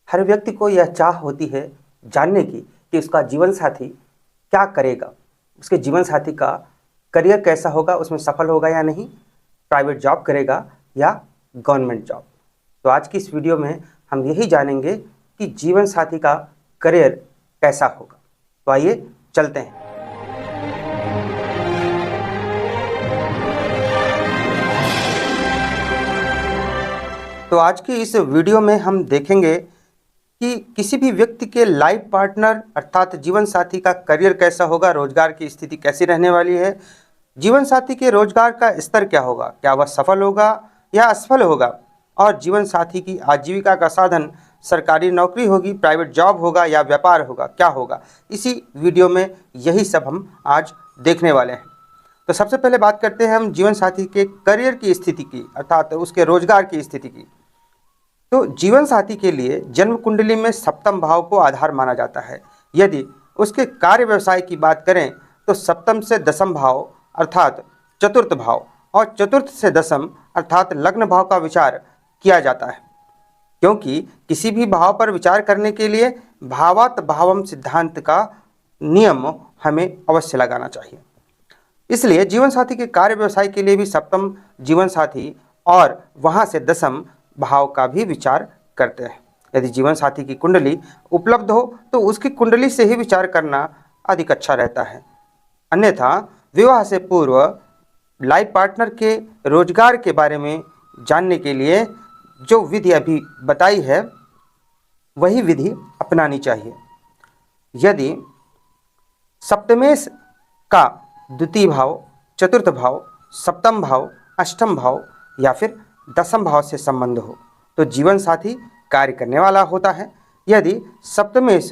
हर व्यक्ति को यह चाह होती है जानने की कि उसका जीवन साथी क्या करेगा, उसके जीवन साथी का करियर कैसा होगा, उसमें सफल होगा या नहीं, प्राइवेट जॉब करेगा या गवर्नमेंट जॉब। तो आज की इस वीडियो में हम यही जानेंगे कि जीवन साथी का करियर कैसा होगा। तो आइए चलते हैं। तो आज की इस वीडियो में हम देखेंगे कि किसी भी व्यक्ति के लाइफ पार्टनर अर्थात जीवन साथी का करियर कैसा होगा, रोजगार की स्थिति कैसी रहने वाली है, जीवन साथी के रोजगार का स्तर क्या होगा, क्या वह सफल होगा या असफल होगा, और जीवन साथी की आजीविका का साधन सरकारी नौकरी होगी, प्राइवेट जॉब होगा या व्यापार होगा, क्या होगा। इसी वीडियो में यही सब हम आज देखने वाले हैं। तो सबसे पहले बात करते हैं हम जीवन साथी के करियर की स्थिति की अर्थात उसके रोजगार की स्थिति की। तो जीवन साथी के लिए जन्म कुंडली में सप्तम भाव को आधार माना जाता है। यदि उसके कार्य व्यवसाय की बात करें तो सप्तम से दसम भाव अर्थात चतुर्थ भाव और चतुर्थ से दसम अर्थात लग्न भाव का विचार किया जाता है, क्योंकि किसी भी भाव पर विचार करने के लिए भावात भावम सिद्धांत का नियम हमें अवश्य लगाना चाहिए। इसलिए जीवन साथी के कार्य व्यवसाय के लिए भी सप्तम जीवन साथी और वहां से दसम भाव का भी विचार करते हैं। यदि जीवन साथी की कुंडली उपलब्ध हो तो उसकी कुंडली से ही विचार करना अधिक अच्छा रहता है। अन्यथा विवाह से पूर्व लाइफ पार्टनर के रोजगार के बारे में जानने के लिए जो विधि अभी बताई है वही विधि अपनानी चाहिए। यदि सप्तमेश का द्वितीय भाव, चतुर्थ भाव, सप्तम भाव, अष्टम भाव या फिर दसम भाव से संबंध हो तो जीवन साथी कार्य करने वाला होता है। यदि सप्तमेश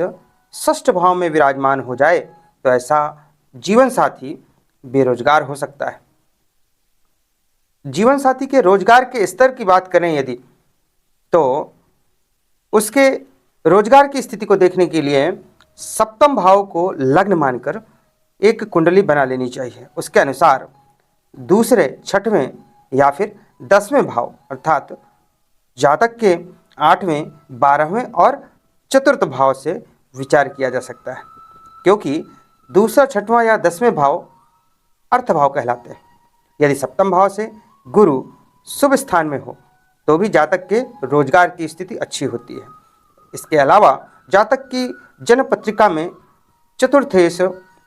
षष्ठ भाव में विराजमान हो जाए तो ऐसा जीवन साथी बेरोजगार हो सकता है। जीवन साथी के रोजगार के स्तर की बात करें यदि, तो उसके रोजगार की स्थिति को देखने के लिए सप्तम भाव को लग्न मानकर एक कुंडली बना लेनी चाहिए। उसके अनुसार दूसरे, छठवें या फिर 10वें भाव अर्थात जातक के 8वें, 12वें और चतुर्थ भाव से विचार किया जा सकता है, क्योंकि दूसरा, छठवां या 10वें भाव अर्थ भाव कहलाते हैं। यदि सप्तम भाव से गुरु शुभ स्थान में हो तो भी जातक के रोजगार की स्थिति अच्छी होती है। इसके अलावा जातक की जन्म पत्रिका में चतुर्थेश,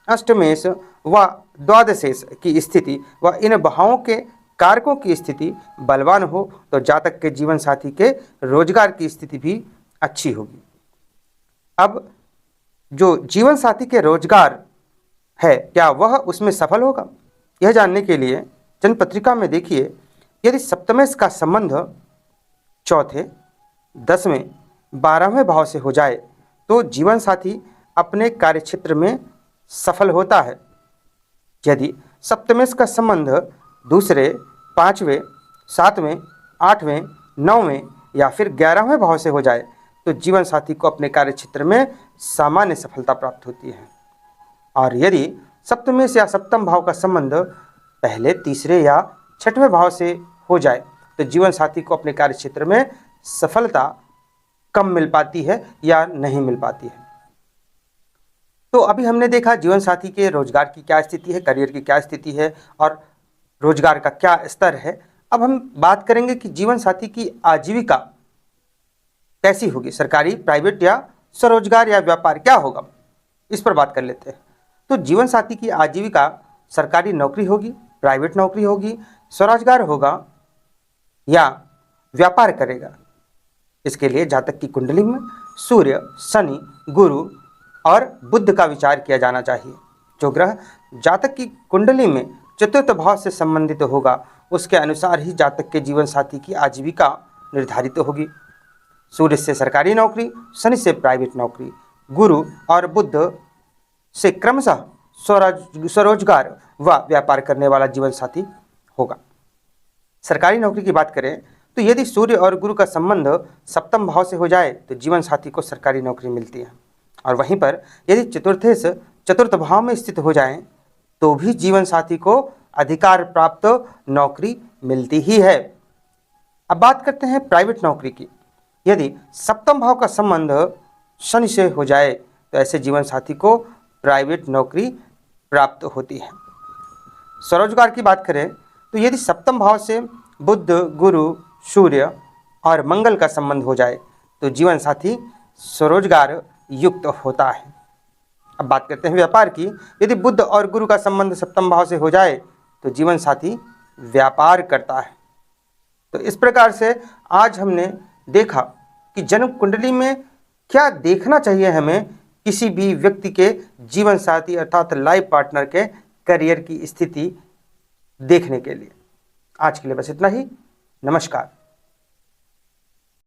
अष्टमेश व द्वादशेश की स्थिति व इन भावों के कारकों की स्थिति बलवान हो तो जातक के जीवन साथी के रोजगार की स्थिति भी अच्छी होगी। अब जो जीवन साथी के रोजगार है क्या वह उसमें सफल होगा, यह जानने के लिए जन्म पत्रिका में देखिए, यदि सप्तमेश का संबंध चौथे, 10वें, 12वें भाव से हो जाए तो जीवन साथी अपने कार्यक्षेत्र में सफल होता है। यदि सप्तमेश का संबंध दूसरे, 5वें, 7वें, 8वें, 9वें या फिर 11वें भाव से हो जाए तो जीवन साथी को अपने कार्यक्षेत्र में सामान्य सफलता प्राप्त होती है। और यदि सप्तमेश या सप्तम भाव का संबंध पहले, तीसरे या छठवें भाव से हो जाए तो जीवन साथी को अपने कार्यक्षेत्र में सफलता कम मिल पाती है या नहीं मिल पाती है। तो अभी हमने देखा जीवन साथी के रोजगार की क्या स्थिति है, करियर की क्या स्थिति है और रोजगार का क्या स्तर है। अब हम बात करेंगे कि जीवन साथी की आजीविका कैसी होगी, सरकारी, प्राइवेट या स्वरोजगार या व्यापार क्या होगा, इस पर बात कर लेते हैं। तो जीवन साथी की आजीविका सरकारी नौकरी होगी, प्राइवेट नौकरी होगी, स्वरोजगार होगा या व्यापार करेगा। इसके लिए जातक की कुंडली में सूर्य, शनि, गुरु और बुध का विचार किया जाना चाहिए। जो ग्रह जातक की कुंडली में चतुर्थ भाव से संबंधित होगा उसके अनुसार ही जातक के जीवन साथी की आजीविका निर्धारित होगी। सूर्य से सरकारी नौकरी, शनि से प्राइवेट नौकरी, गुरु और बुध से क्रमशः स्वरोजगार व व्यापार करने वाला जीवन साथी होगा। सरकारी नौकरी की बात करें तो यदि सूर्य और गुरु का संबंध सप्तम भाव से हो जाए तो जीवन साथी को सरकारी नौकरी मिलती है, और वहीं पर यदि चतुर्थ भाव में स्थित हो जाएं तो भी जीवन साथी को अधिकार प्राप्त नौकरी मिलती ही है। अब बात करते हैं प्राइवेट नौकरी की। यदि सप्तम भाव का संबंध शनि से हो जाए तो ऐसे जीवन साथी को प्राइवेट नौकरी प्राप्त होती है। स्वरोजगार की बात करें तो यदि सप्तम भाव से बुध, गुरु, सूर्य और मंगल का संबंध हो जाए तो जीवन साथी स्वरोजगार युक्त होता है। अब बात करते हैं व्यापार की। यदि बुध और गुरु का संबंध सप्तम भाव से हो जाए तो जीवन साथी व्यापार करता है। तो इस प्रकार से आज हमने देखा कि जन्म कुंडली में क्या देखना चाहिए हमें किसी भी व्यक्ति के जीवन साथी अर्थात लाइफ पार्टनर के करियर की स्थिति देखने के लिए। आज के लिए बस इतना ही। नमस्कार।